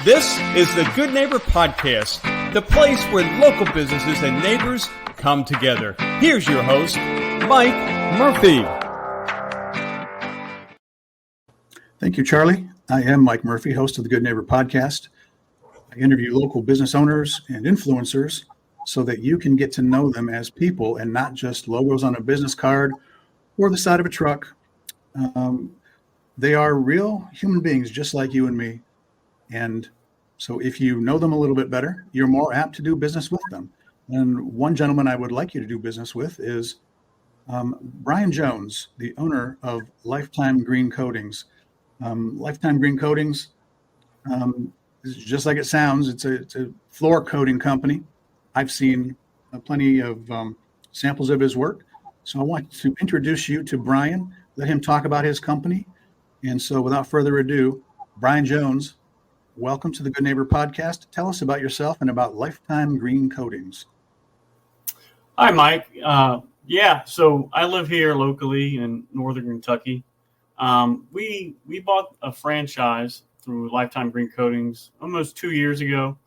This is the Good Neighbor Podcast, the place where local businesses and neighbors come together. Here's your host, Mike Murphy. Thank you, Charlie. I am Mike Murphy, host of the Good Neighbor Podcast. I interview local business owners and influencers so that you can get to know them as people and not just logos on a business card or the side of a truck. They are real human beings just like you and me. And so if you know them a little bit better, you're more apt to do business with them. And one gentleman I would like you to do business with is Brian Jones, the owner of Lifetime Green Coatings. Lifetime Green Coatings is just like it sounds. It's a floor coating company. I've seen plenty of samples of his work. So I want to introduce you to Brian, let him talk about his company. And so without further ado, Brian Jones, welcome to the Good Neighbor Podcast. Tell us about yourself and about Lifetime Green Coatings. Hi, Mike. So I live here locally in Northern Kentucky. We bought a franchise through Lifetime Green Coatings almost 2 years ago.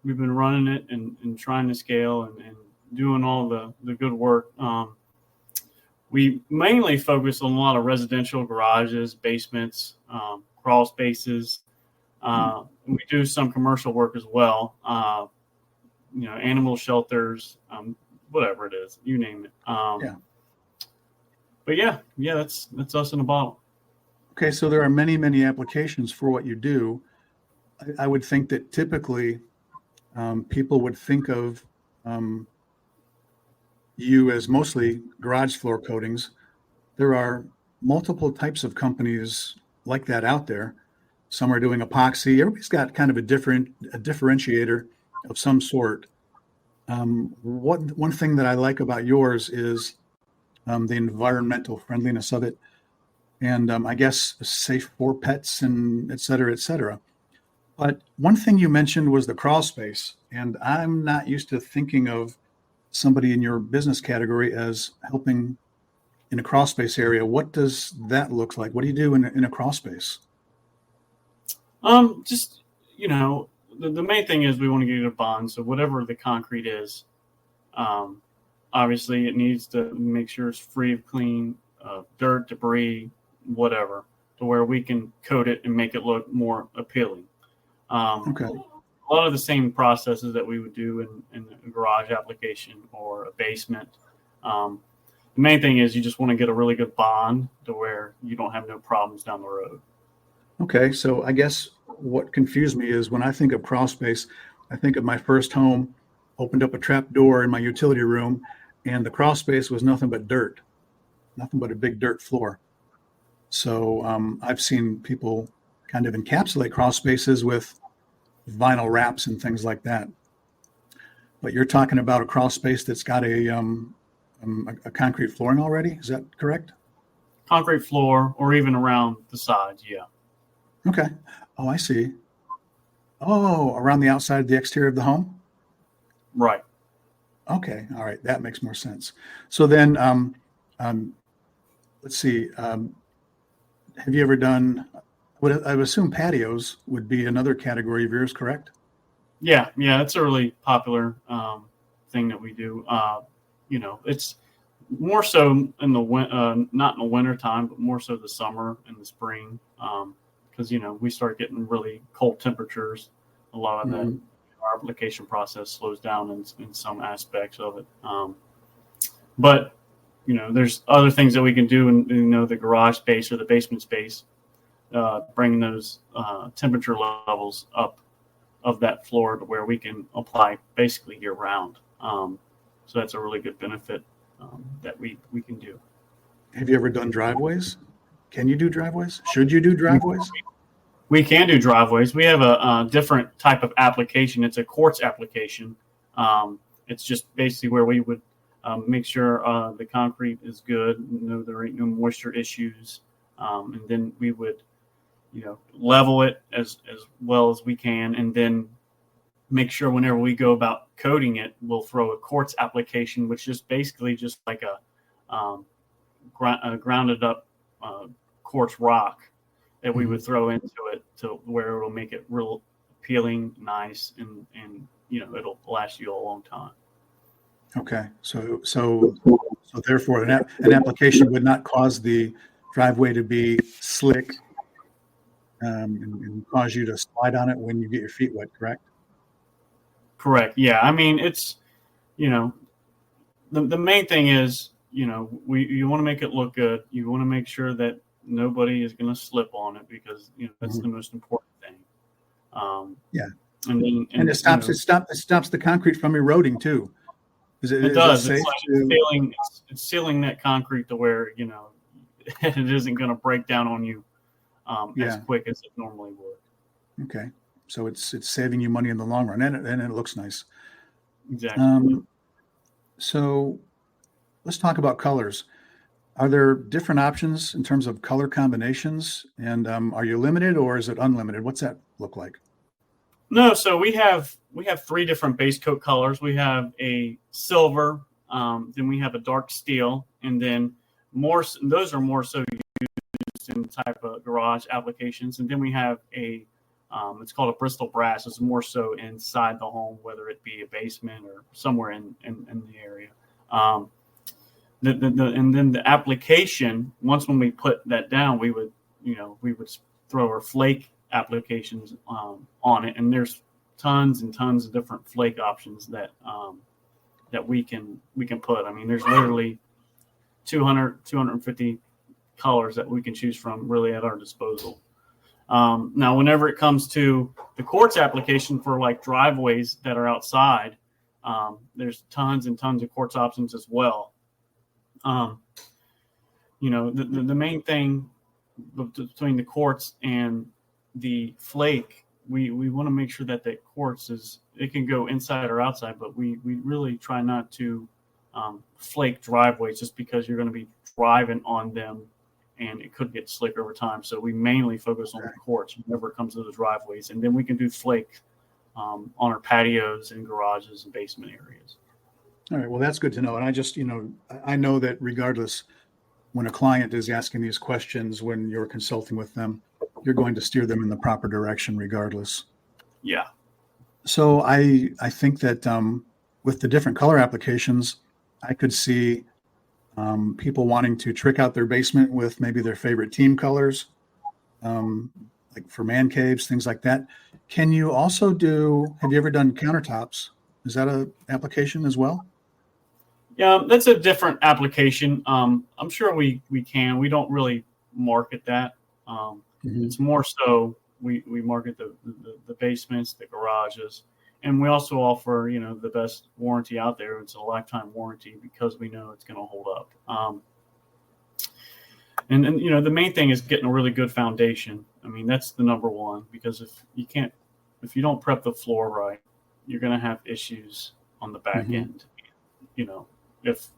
We've been running it and trying to scale and doing all the good work. We mainly focus on a lot of residential garages, basements, crawl spaces. We do some commercial work as well. Animal shelters, whatever it is, you name it. But that's us in a bottle. Okay, so there are many, many applications for what you do. I would think that typically people would think of you as mostly garage floor coatings. There are multiple types of companies like that out there. Some are doing epoxy. Everybody's got kind of a differentiator of some sort. One thing that I like about yours is the environmental friendliness of it, and I guess safe for pets and et cetera, et cetera. But one thing you mentioned was the crawl space, and I'm not used to thinking of somebody in your business category as helping in a crawl space area. What does that look like? What do you do in a crawl space? The main thing is we want to get it a bond. So whatever the concrete is, obviously it needs to make sure it's free of clean dirt, debris, whatever, to where we can coat it and make it look more appealing. Okay. A lot of the same processes that we would do in a garage application or a basement. The main thing is you just want to get a really good bond to where you don't have no problems down the road. Okay, so I guess what confused me is when I think of crawl space, I think of my first home, opened up a trap door in my utility room, and the crawl space was nothing but dirt, nothing but a big dirt floor. So I've seen people kind of encapsulate crawl spaces with vinyl wraps and things like that. But you're talking about a crawl space that's got a concrete flooring already. Is that correct? Concrete floor or even around the sides. Yeah. Okay. Oh, I see. Oh, around the outside of the exterior of the home? Right. Okay. All right. That makes more sense. So then, let's see. Have you ever done, I would assume patios would be another category of yours, correct? Yeah. It's a really popular thing that we do. It's more so in the not in the winter time, but more so the summer and the spring. Because we start getting really cold temperatures. A lot of that our application process slows down in some aspects of it. But there's other things that we can do in the garage space or the basement space, bringing those temperature levels up of that floor to where we can apply basically year round. So that's a really good benefit that we can do. Have you ever done driveways? Can you do driveways? Should you do driveways? We can do driveways. We have a different type of application. It's a quartz application. It's just basically where we would make sure the concrete is good, there ain't no moisture issues, and then we would, level it as well as we can, and then make sure whenever we go about coating it, we'll throw a quartz application, which is basically just like a grounded up quartz rock that we would throw into it to where it'll make it real appealing, nice, and it'll last you a long time. Okay, so therefore, an application would not cause the driveway to be slick and cause you to slide on it when you get your feet wet, correct? Correct. Yeah. I mean, it's, the main thing is, you want to make it look good. You want to make sure that nobody is going to slip on it because, that's the most important thing. Yeah. And it stops the concrete from eroding too. It does. It's sealing that concrete to where, it isn't going to break down on you as quick as it normally would. Okay. So it's saving you money in the long run, and it looks nice. Exactly. So let's talk about colors. Are there different options in terms of color combinations? And are you limited or is it unlimited? What's that look like? No, so we have 3 different base coat colors. We have a silver, then we have a dark steel, and then those are more so used in type of garage applications. And then we have it's called a Bristol brass. It's more so inside the home, whether it be a basement or somewhere in the area. And then the application, when we put that down, we would throw our flake applications on it, and there's tons and tons of different flake options that we can put. I mean, there's literally 250 colors that we can choose from really at our disposal. Now, whenever it comes to the quartz application for like driveways that are outside, there's tons and tons of quartz options as well. The main thing between the quartz and the flake, we want to make sure that the quartz it can go inside or outside, but we really try not to flake driveways just because you're going to be driving on them and it could get slick over time. So we mainly focus on the quartz whenever it comes to the driveways, and then we can do flake on our patios and garages and basement areas. All right. Well, that's good to know. And I just, I know that regardless, when a client is asking these questions, when you're consulting with them, you're going to steer them in the proper direction regardless. Yeah. So I think that with the different color applications, I could see people wanting to trick out their basement with maybe their favorite team colors, like for man caves, things like that. Can you also have you ever done countertops? Is that an application as well? Yeah, that's a different application. I'm sure we can. We don't really market that. It's more so we market the basements, the garages, and we also offer the best warranty out there. It's a lifetime warranty because we know it's going to hold up. And the main thing is getting a really good foundation. I mean, that's the number one, because if you don't prep the floor right, you're going to have issues on the back end. If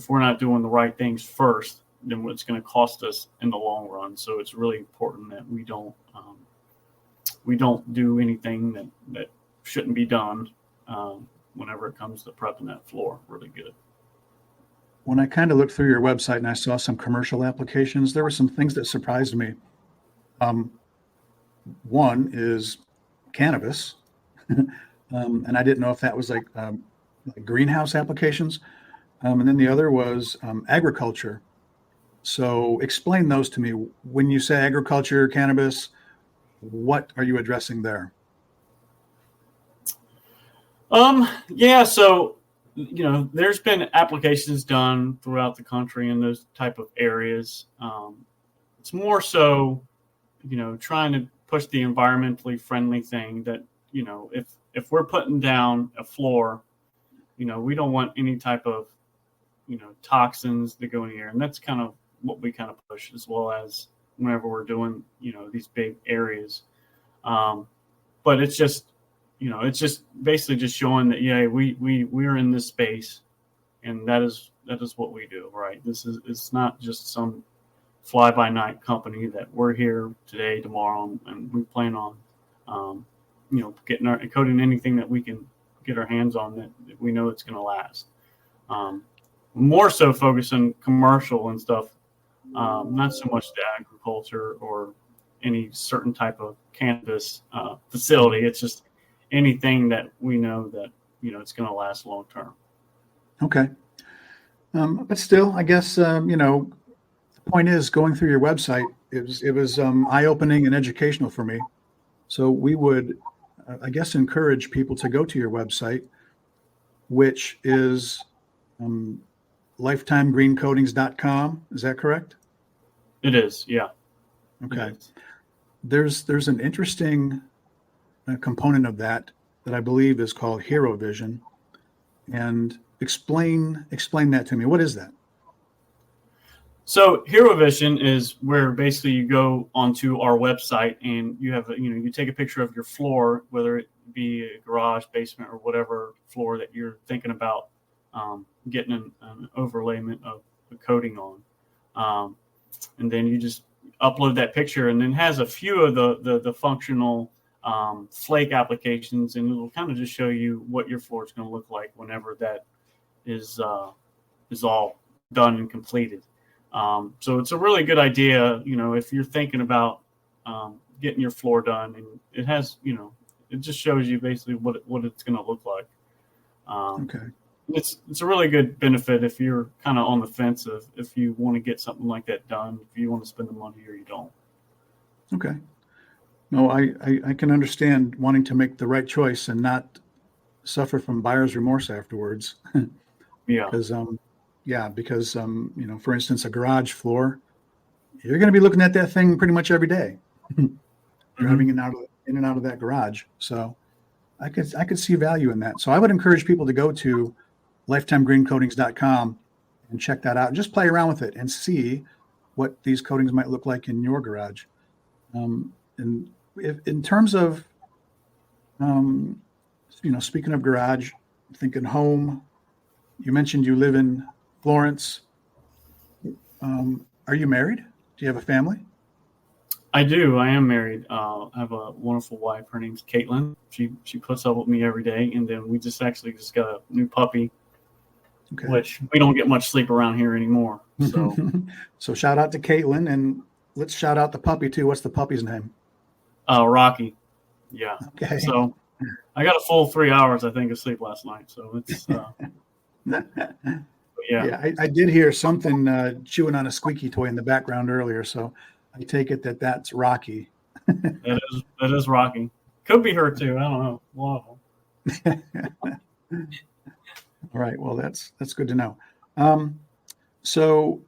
we're not doing the right things first, then it's going to cost us in the long run. So it's really important that we don't do anything that shouldn't be done whenever it comes to prepping that floor really good. When I kind of looked through your website and I saw some commercial applications, there were some things that surprised me. One is cannabis, and I didn't know if that was like greenhouse applications. And then the other was agriculture. So explain those to me. When you say agriculture, cannabis, what are you addressing there? Yeah, so there's been applications done throughout the country in those type of areas. It's more so, trying to push the environmentally friendly thing that, if we're putting down a floor, we don't want any type of, toxins to go in the air. And that's kind of what we kind of push, as well as whenever we're doing, these big areas. But it's just, it's just basically just showing that, we're in this space, and that is what we do, right? It's not just some fly by night company that we're here today, tomorrow, and we plan on, coating anything that we can get our hands on that we know it's going to last. More so focus on commercial and stuff, not so much the agriculture or any certain type of cannabis facility. It's just anything that we know that, it's going to last long term. Okay. But still, I guess, the point is, going through your website, it was eye-opening and educational for me. So we would, I guess, encourage people to go to your website, which is lifetimegreencoatings.com. Is that correct? It is, yeah. Okay. There's an interesting component of that I believe is called Hero Vision. And explain that to me. What is that? So Hero Vision is where basically you go onto our website and you have, you take a picture of your floor, whether it be a garage, basement, or whatever floor that you're thinking about getting an overlayment of a coating on. And then you just upload that picture, and then has a few of the functional flake applications, and it'll kind of just show you what your floor is going to look like whenever that is all done and completed. So it's a really good idea, if you're thinking about getting your floor done, and it has, it just shows you basically what it's going to look like. Okay. It's a really good benefit if you're kind of on the fence of if you want to get something like that done, if you want to spend the money or you don't. Okay. No, I can understand wanting to make the right choice and not suffer from buyer's remorse afterwards. Yeah. Because for instance, a garage floor, you're going to be looking at that thing pretty much every day, driving in and out of that garage. So I could see value in that. So I would encourage people to go to lifetimegreencoatings.com and check that out and just play around with it and see what these coatings might look like in your garage. And if, in terms of, speaking of garage, thinking home, you mentioned you live in Florence. Are you married? Do you have a family? I do. I am married. I have a wonderful wife. Her name's Caitlin. She puts up with me every day. And then we just got a new puppy, which we don't get much sleep around here anymore. So, so shout out to Caitlin, and let's shout out the puppy too. What's the puppy's name? Rocky. Yeah. Okay. So I got a full 3 hours, I think, of sleep last night. So it's, yeah. I did hear something chewing on a squeaky toy in the background earlier. So I take it that's Rocky. That is Rocky. Could be her too. I don't know. One of them. All right. Well, that's good to know. So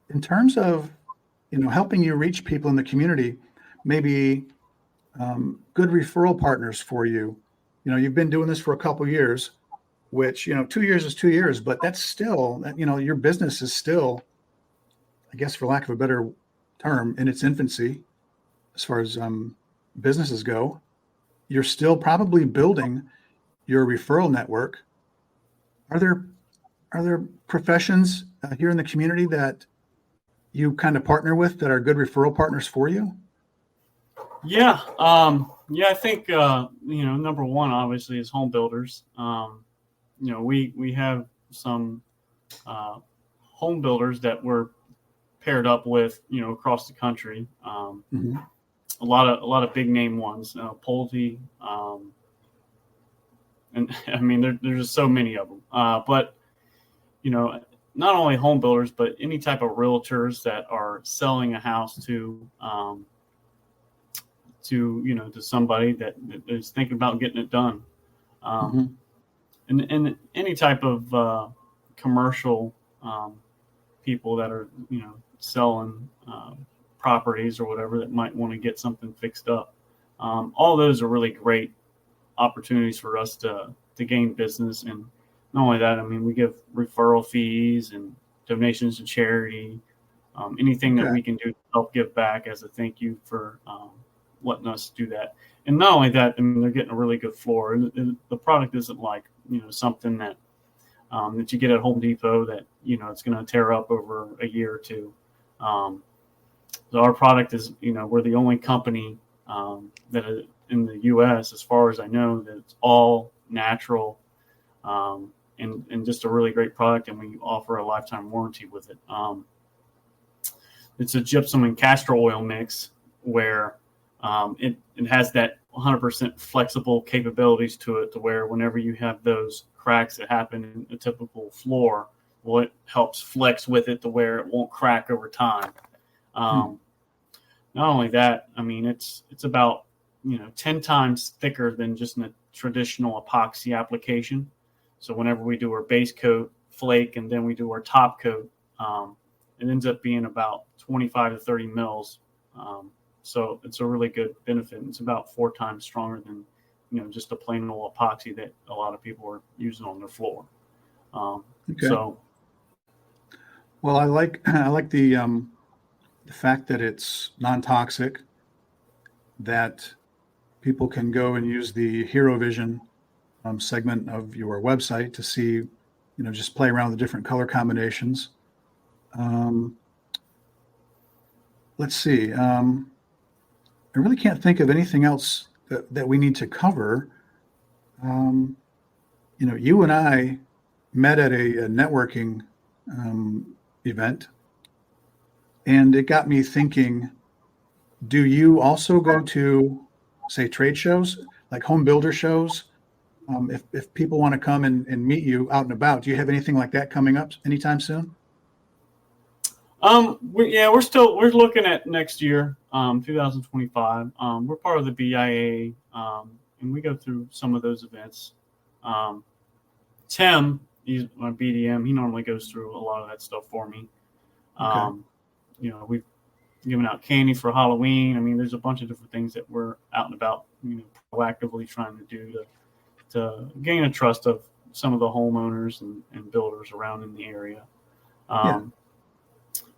in terms of, helping you reach people in the community, maybe good referral partners for you. You've been doing this for a couple of years, which, 2 years is 2 years, but that's still, your business is still, I guess, for lack of a better term, in its infancy as far as businesses go. You're still probably building your referral network. Are there professions here in the community that you kind of partner with that are good referral partners for you? Yeah. I think, number one, obviously, is home builders. We have some home builders that we're paired up with, across the country. A lot of big name ones, Pulte, and I mean, there's just so many of them. But not only home builders, but any type of realtors that are selling a house to somebody that is thinking about getting it done. And any type of commercial people that are, selling properties or whatever that might want to get something fixed up. All those are really great opportunities for us to gain business. And not only that, I mean, we give referral fees and donations to charity, anything that we can do to help give back as a thank you for letting us do that. And not only that, I mean, they're getting a really good floor. And the product isn't like, something that that you get at Home Depot that, it's going to tear up over a year or two. So our product is, we're the only company that is in the U.S., as far as I know, that's all natural and just a really great product. And we offer a lifetime warranty with it. It's a gypsum and castor oil mix, where it has that 100% flexible capabilities to it, to where whenever you have those cracks that happen in a typical floor, well, it helps flex with it to where it won't crack over time. Not only that, I mean, it's about 10 times thicker than just a traditional epoxy application. So whenever we do our base coat, flake, and then we do our top coat, it ends up being about 25 to 30 mils. So it's a really good benefit. It's about 4 times stronger than just a plain old epoxy that a lot of people are using on their floor. Okay. So, well, I like the fact that it's non-toxic, that people can go and use the Hero Vision segment of your website to see, just play around with the different color combinations. Let's see. I really can't think of anything else that we need to cover. You and I met at a networking event, and it got me thinking, do you also go to, say, trade shows, like home builder shows? If people want to come and meet you out and about, do you have anything like that coming up anytime soon? We're looking at next year, 2025. We're part of the BIA, and we go through some of those events. Tim, he's my BDM. He normally goes through a lot of that stuff for me. Okay. We've given out candy for Halloween. I mean, there's a bunch of different things that we're out and about, proactively trying to do to gain a trust of some of the homeowners and builders around in the area.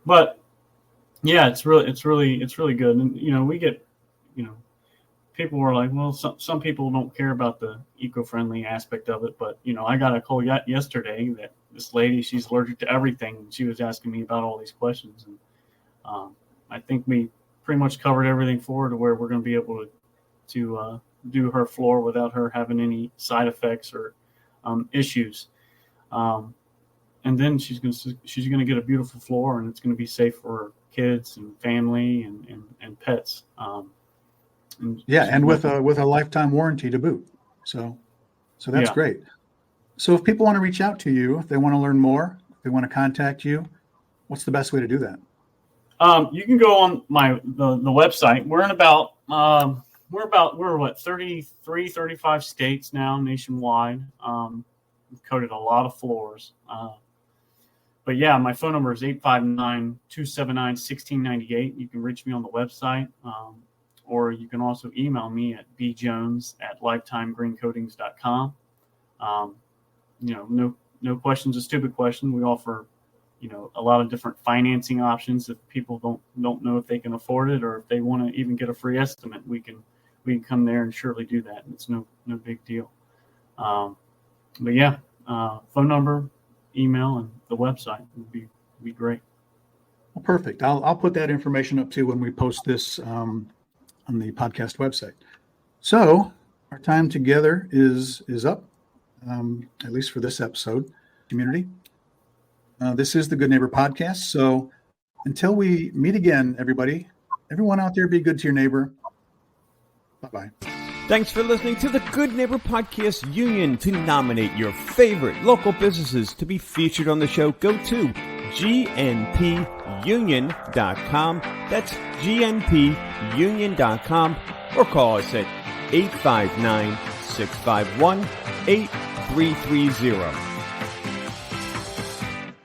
But yeah, it's really good. And, we get, people are like, well, some people don't care about the eco-friendly aspect of it. But, I got a call yesterday that this lady, she's allergic to everything. And she was asking me about all these questions. And I think we pretty much covered everything for her to where we're going to be able to do her floor without her having any side effects or issues. And then she's going to get a beautiful floor, and it's going to be safe for kids and family and pets. And with a lifetime warranty to boot. So that's great. So if people want to reach out to you, if they want to learn more, if they want to contact you, what's the best way to do that? You can go on the website. We're in about 33, 35 states now nationwide. We've coated a lot of floors. But yeah, my phone number is 859-279-1698. You can reach me on the website, or you can also email me at bjones@lifetimegreencoatings.com. No question's a stupid question. We offer, a lot of different financing options if people don't know if they can afford it, or if they want to even get a free estimate. We can come there and surely do that. It's no big deal. But yeah, phone number, email, and the website would be great. Well, perfect. I'll put that information up too when we post this on the podcast website. So our time together is up, at least for this episode, community. This is the Good Neighbor Podcast. So until we meet again, everyone out there, be good to your neighbor. Bye-bye. Thanks for listening to the Good Neighbor Podcast Union. To nominate your favorite local businesses to be featured on the show, go to gnpunion.com. That's gnpunion.com, or call us at 859-651-8330.